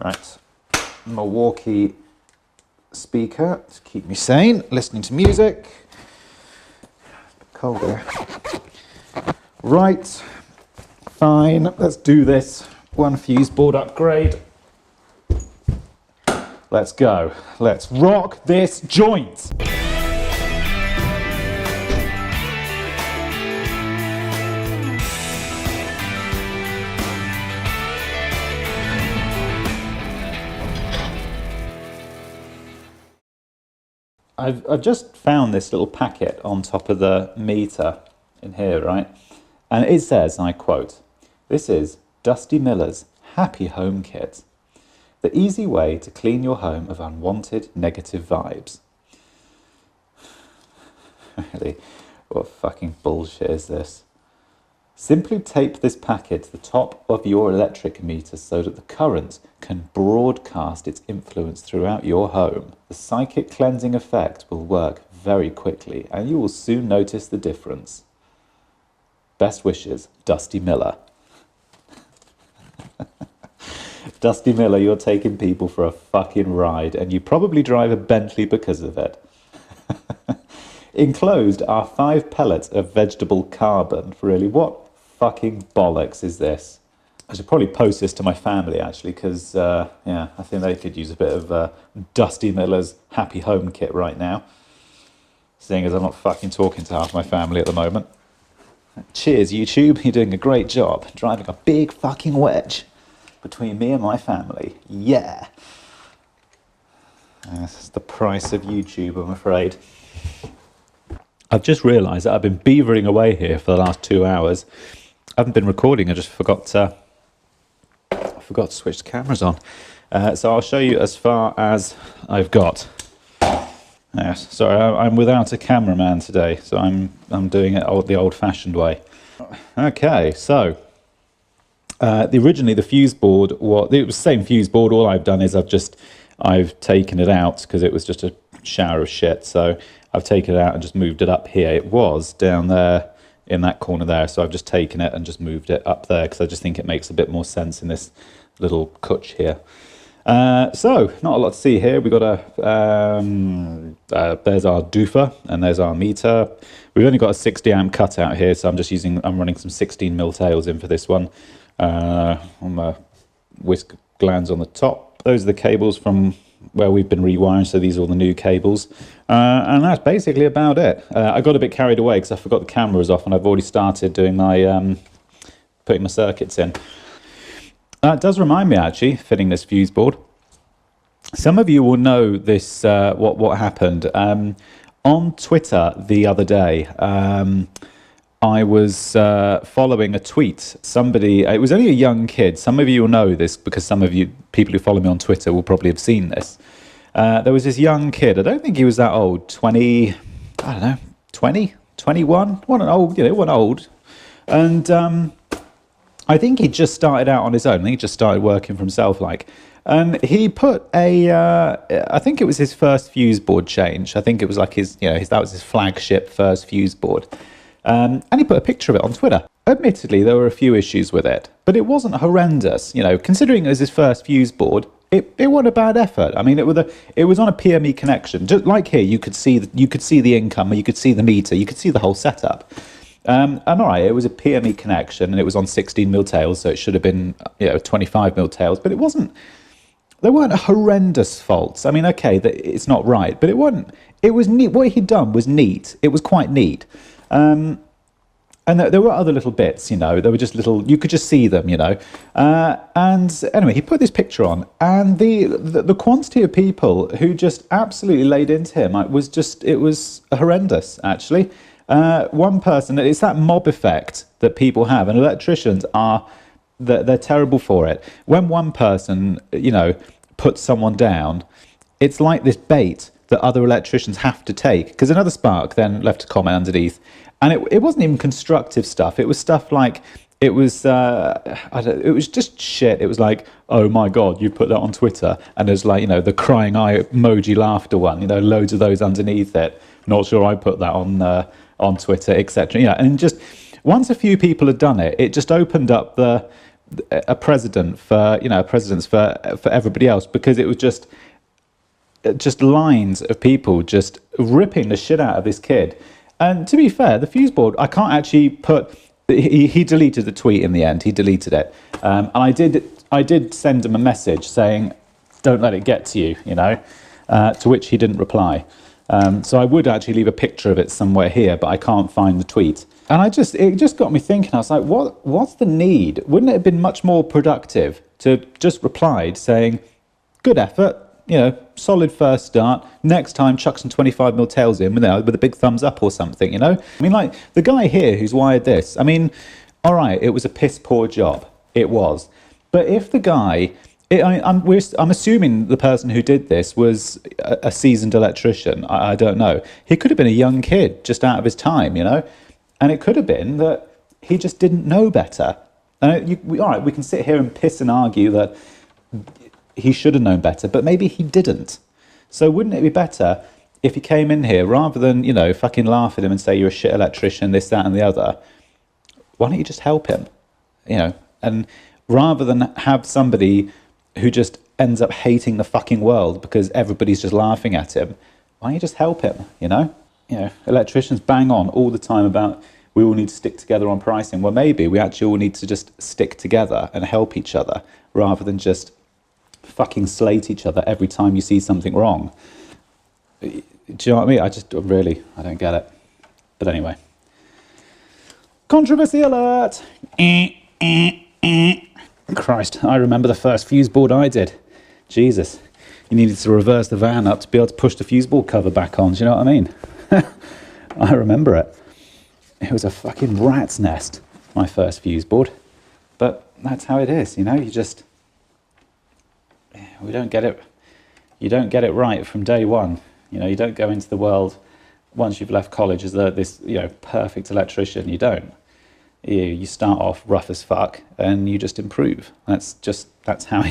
Right, Milwaukee speaker to keep me sane, listening to music. Cold here. Right, fine, let's do this. One Fuseboard upgrade. Let's go. Let's rock this joint. I've just found this little packet on top of the meter in here, right? And it says, and I quote, "This is Dusty Miller's Happy Home Kit. The easy way to clean your home of unwanted negative vibes." Really? What fucking bullshit is this? Simply tape this packet to the top of your electric meter so that the current can broadcast its influence throughout your home. The psychic cleansing effect will work very quickly and you will soon notice the difference. Best wishes, Dusty Miller. Dusty Miller, you're taking people for a fucking ride and you probably drive a Bentley because of it. Enclosed are 5 pellets of vegetable carbon. Really, what fucking bollocks is this? I should probably post this to my family actually, because yeah, I think they could use a bit of Dusty Miller's Happy Home Kit right now, seeing as I'm not fucking talking to half my family at the moment. Cheers YouTube, you're doing a great job driving a big fucking wedge between me and my family. Yeah. That's the price of YouTube, I'm afraid. I've just realised that I've been beavering away here for the last 2 hours. I haven't been recording, I just forgot to switch the cameras on. So I'll show you as far as I've got. Yes, sorry, I'm without a cameraman today, so I'm doing it the old-fashioned way. Okay, so originally the Fuseboard, it was the same Fuseboard. All I've done is I've taken it out because it was just a shower of shit. So I've taken it out and just moved it up here. It was down there in that corner there, so I've just taken it and just moved it up there because I just think it makes a bit more sense in this little cutch here. So not a lot to see here. We've got there's our doofer and there's our meter. We've only got a 60 amp cutout here, so I'm running some 16mm tails in for this one. On the whisk glands on the top. Those are the cables from where we've been rewiring, so these are all the new cables. And that's basically about it. I got a bit carried away because I forgot the camera was off and I've already started doing my putting my circuits in. It does remind me, actually, fitting this Fuseboard. Some of you will know this, what happened. On Twitter the other day, I was following a tweet. Somebody, it was only a young kid. Some of you will know this because some of you, people who follow me on Twitter, will probably have seen this. There was this young kid. I don't think he was that old. 20, I don't know, 20, 21. Wasn't old, wasn't old. And I think he just started out on his own. I think he just started working for himself, and he put I think it was his first Fuseboard change. I think it was like that was his flagship first Fuseboard. And he put a picture of it on Twitter. Admittedly, there were a few issues with it, but it wasn't horrendous. Considering it was his first Fuseboard, it wasn't a bad effort. I mean, it was on a PME connection. Just like here, you could see the income, or you could see the meter, you could see the whole setup. And all right, it was a PME connection, and it was on 16mm tails, so it should have been 25mm tails, but it wasn't. There weren't horrendous faults. I mean, okay, it's not right, but it wasn't. It was neat. What he'd done was neat. It was quite neat. And there were other little bits, there were just little, you could just see them, and anyway, he put this picture on, and the quantity of people who just absolutely laid into him, it was horrendous, actually. One person, it's that mob effect that people have, and electricians they're terrible for it. When one person, puts someone down, it's like this bait that other electricians have to take, because another spark then left a comment underneath, and it wasn't even constructive stuff. It was stuff like, it was just shit. It was like, oh my god, you put that on Twitter, and there's the crying eye emoji laughter one, loads of those underneath it. Not sure I put that on Twitter, etc. And just once a few people had done it, it just opened up the a precedent for, you know, precedents for everybody else, because it was just lines of people just ripping the shit out of this kid. And to be fair, the Fuseboard, I can't actually put, he deleted the tweet in the end. He deleted it, and I did send him a message saying, "Don't let it get to you," you know, to which he didn't reply. So I would actually leave a picture of it somewhere here, but I can't find the tweet. And it just got me thinking. I was like, what's the need? Wouldn't it have been much more productive to just replied saying, "Good effort, you know, solid first start. Next time, chuck some 25mm tails in with a big thumbs up or something," you know? I mean, like, the guy here who's wired this, I mean, all right, it was a piss poor job. It was. But if the guy, I'm assuming the person who did this was a seasoned electrician. I don't know. He could have been a young kid just out of his time, you know? And it could have been that he just didn't know better. And all right, we can sit here and piss and argue that he should have known better, but maybe he didn't. So wouldn't it be better if he came in here, rather than, you know, fucking laugh at him and say you're a shit electrician, this, that, and the other? Why don't you just help him? You know, and rather than have somebody who just ends up hating the fucking world because everybody's just laughing at him, why don't you just help him, you know? You know, electricians bang on all the time about we all need to stick together on pricing. Well, maybe we actually all need to just stick together and help each other, rather than just fucking slate each other every time you see something wrong. Do you know what I mean? I don't get it. But anyway. Controversy alert! Christ, I remember the first Fuseboard I did. Jesus. You needed to reverse the van up to be able to push the Fuseboard cover back on. Do you know what I mean? I remember it. It was a fucking rat's nest, my first Fuseboard. But that's how it is, you know? We don't get it. You don't get it right from day one. You know, you don't go into the world once you've left college as this, you know, perfect electrician. You don't. You start off rough as fuck and you just improve. That's how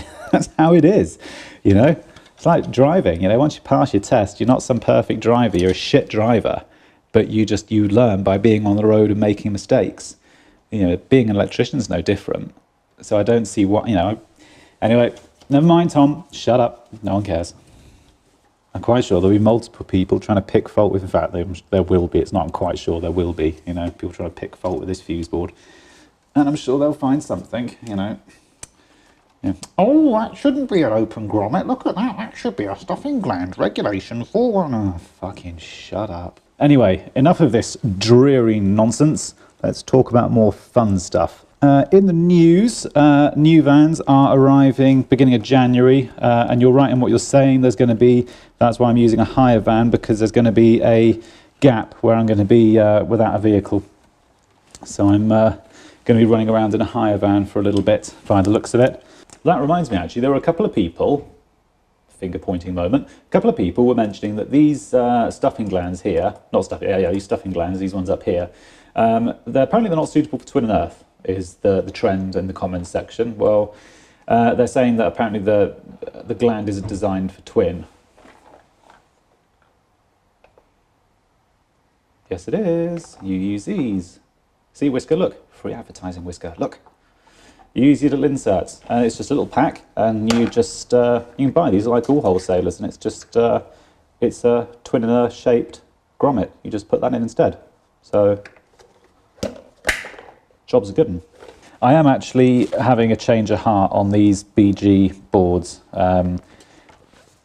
it is, you know? It's like driving, you know, once you pass your test, you're not some perfect driver, you're a shit driver, but you learn by being on the road and making mistakes. You know, being an electrician is no different. So I don't see what, you know. Anyway, never mind, Tom, shut up, no one cares. I'm quite sure there'll be multiple people trying to pick fault with, in fact, there will be, it's not, I'm quite sure there will be, you know, people trying to pick fault with this Fuseboard. And I'm sure they'll find something, you know. Yeah. Oh, that shouldn't be an open grommet, look at that should be a stuffing gland, regulation 4. Oh, fucking shut up. Anyway, enough of this dreary nonsense, let's talk about more fun stuff. In the news, new vans are arriving beginning of January, and you're right in what you're saying. That's why I'm using a hire van, because there's going to be a gap where I'm going to be without a vehicle. So I'm going to be running around in a hire van for a little bit, by the looks of it. That reminds me, actually, there were a couple of people, finger pointing moment, a couple of people were mentioning that these stuffing glands here, these stuffing glands, these ones up here, apparently they're not suitable for twin and earth, is the trend in the comments section. Well, they're saying that apparently the gland isn't designed for twin. Yes, it is. You use these. See, Whisker, look. Free advertising, Whisker. Look. You use your little inserts, and it's just a little pack, and you just, you can buy these like all wholesalers, and it's just, it's a twin and earth shaped grommet. You just put that in instead. So, job's a good one. I am actually having a change of heart on these BG boards,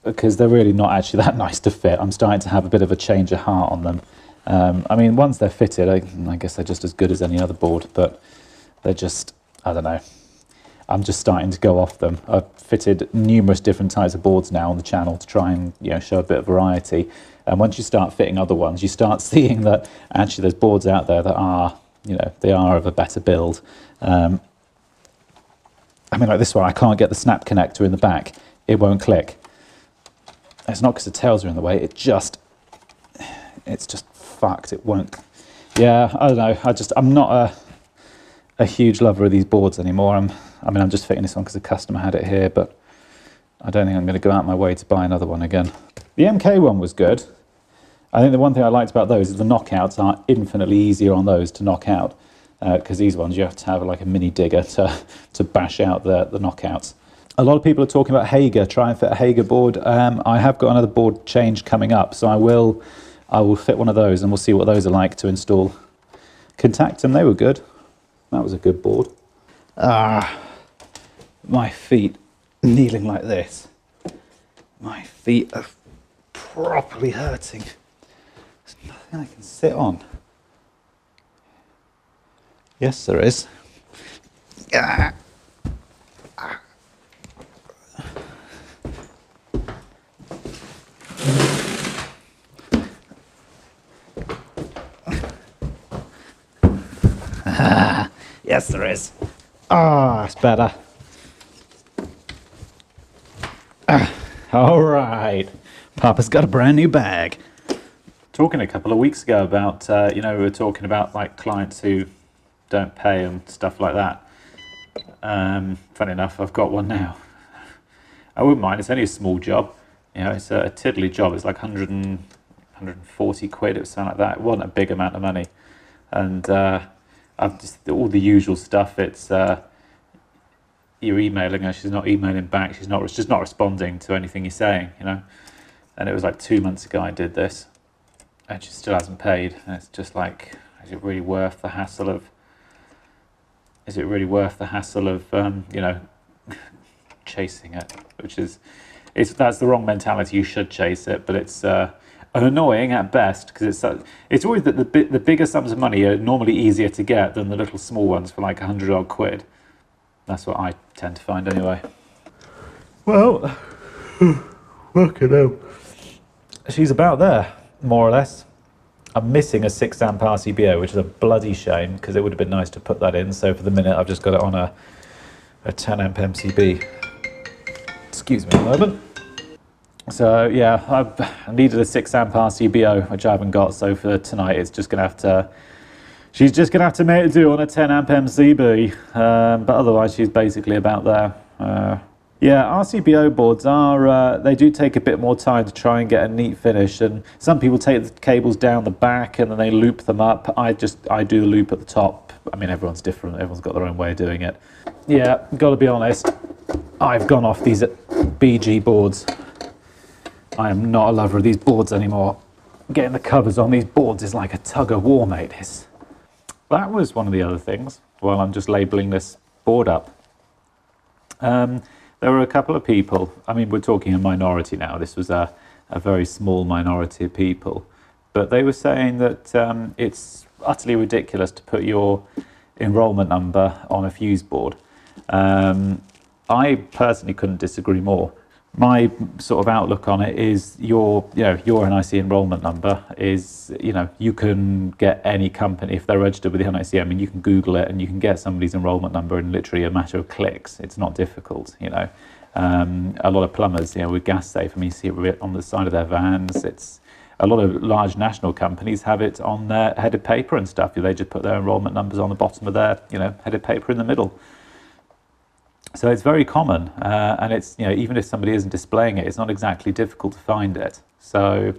because they're really not actually that nice to fit. I'm starting to have a bit of a change of heart on them. I mean, once they're fitted, I guess they're just as good as any other board, but they're just, I don't know. I'm just starting to go off them. I've fitted numerous different types of boards now on the channel to try and, you know, show a bit of variety. And once you start fitting other ones, you start seeing that actually there's boards out there that are, you know, they are of a better build. I mean, like this one, I can't get the snap connector in the back. It won't click. It's not because the tails are in the way. It's just fucked. It won't. Yeah, I don't know. I'm not a huge lover of these boards anymore. I'm just fitting this one because the customer had it here, but I don't think I'm going to go out my way to buy another one again. The MK one was good. I think the one thing I liked about those is the knockouts are infinitely easier on those to knock out. because these ones you have to have like a mini digger to bash out the knockouts. A lot of people are talking about Hager, try and fit a Hager board. I have got another board change coming up, so I will fit one of those, and we'll see what those are like to install. Contactum, they were good. That was a good board. My feet kneeling like this. My feet are properly hurting. There's nothing I can sit on. Yes, there is. Yes, there is. It's better. All right. Papa's got a brand new bag. Talking a couple of weeks ago about, we were talking about like clients who don't pay and stuff like that. Funny enough, I've got one now. I wouldn't mind. It's only a small job. It's a tiddly job. It's like 140 quid or something like that. It wasn't a big amount of money. And I've just all the usual stuff. It's you're emailing her, she's not emailing back, she's just not responding to anything you're saying, And it was like 2 months ago I did this, and she still hasn't paid. And it's just like, is it really worth the hassle of? Chasing it? That's the wrong mentality. You should chase it, but it's annoying at best, because it's always that the bigger sums of money are normally easier to get than the little small ones for like 100 odd quid. That's what I tend to find anyway. Well, fucking hell. She's about there, more or less. I'm missing a 6 amp RCBO, which is a bloody shame, because it would have been nice to put that in. So for the minute, I've just got it on a 10 amp MCB. Excuse me a moment. So yeah, I needed a 6 amp RCBO, which I haven't got. So for tonight, it's just gonna have to. She's just gonna have to make it do on a 10 amp MCB. But otherwise, she's basically about there. Yeah, RCBO boards they do take a bit more time to try and get a neat finish. And some people take the cables down the back and then they loop them up. I do the loop at the top. I mean, everyone's different. Everyone's got their own way of doing it. Yeah, got to be honest. I've gone off these BG boards. I am not a lover of these boards anymore. Getting the covers on these boards is like a tug of war, mate. That was one of the other things while I'm just labeling this board up. There were a couple of people, I mean, we're talking a minority now. This was a very small minority of people. But they were saying that it's utterly ridiculous to put your enrollment number on a Fuseboard. I personally couldn't disagree more. My sort of outlook on it is your NIC enrollment number is, you can get any company, if they're registered with the NIC, I mean, you can Google it and you can get somebody's enrollment number in literally a matter of clicks. It's not difficult, A lot of plumbers, with gas safe, I mean, you see it on the side of their vans. It's a lot of large national companies have it on their headed paper and stuff. They just put their enrollment numbers on the bottom of their, headed paper in the middle. So it's very common, and it's, even if somebody isn't displaying it, it's not exactly difficult to find it. So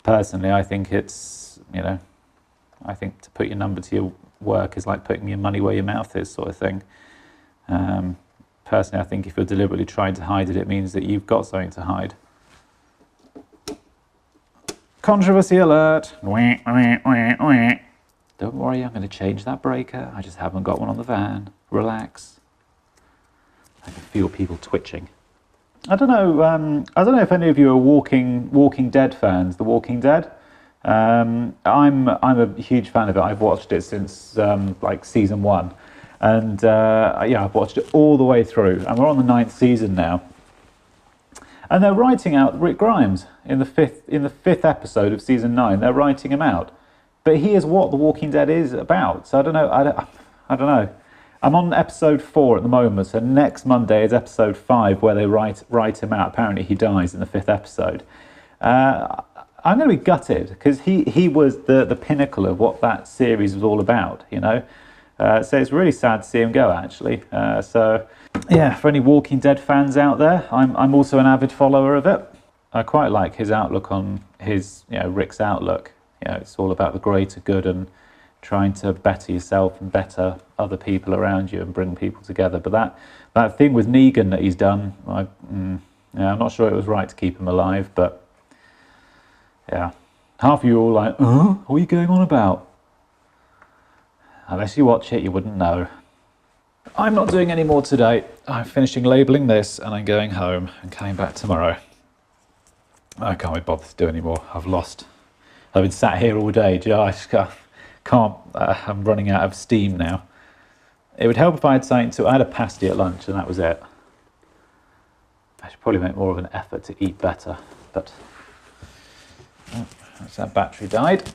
personally, I think it's, I think to put your number to your work is like putting your money where your mouth is, sort of thing. Personally, I think if you're deliberately trying to hide it, it means that you've got something to hide. Controversy alert. Don't worry, I'm going to change that breaker. I just haven't got one on the van. Relax. I can feel people twitching. I don't know if any of you are Walking Dead fans. The Walking Dead. I'm a huge fan of it. I've watched it since like season 1, and I've watched it all the way through. And we're on the 9th season now. And they're writing out Rick Grimes in the fifth episode of season 9. They're writing him out, but he is what The Walking Dead is about. So I don't know. I don't know. I'm on episode 4 at the moment, so next Monday is episode 5 where they write him out. Apparently he dies in the 5th episode. I'm going to be gutted because he was the pinnacle of what that series was all about, So it's really sad to see him go, actually. So yeah, for any Walking Dead fans out there, I'm also an avid follower of it. I quite like his outlook on Rick's outlook. It's all about the greater good and trying to better yourself and better other people around you and bring people together. But that thing with Negan that he's done, yeah, I'm not sure it was right to keep him alive, but yeah. Half of you are all like, what are you going on about? Unless you watch it, you wouldn't know. I'm not doing any more today. I'm finishing labelling this and I'm going home and coming back tomorrow. I can't be bothered to do any more. I've been sat here all day. I just can't. I'm running out of steam now. It would help if I had something to. I had a pasty at lunch and that was it. I should probably make more of an effort to eat better. But that battery died.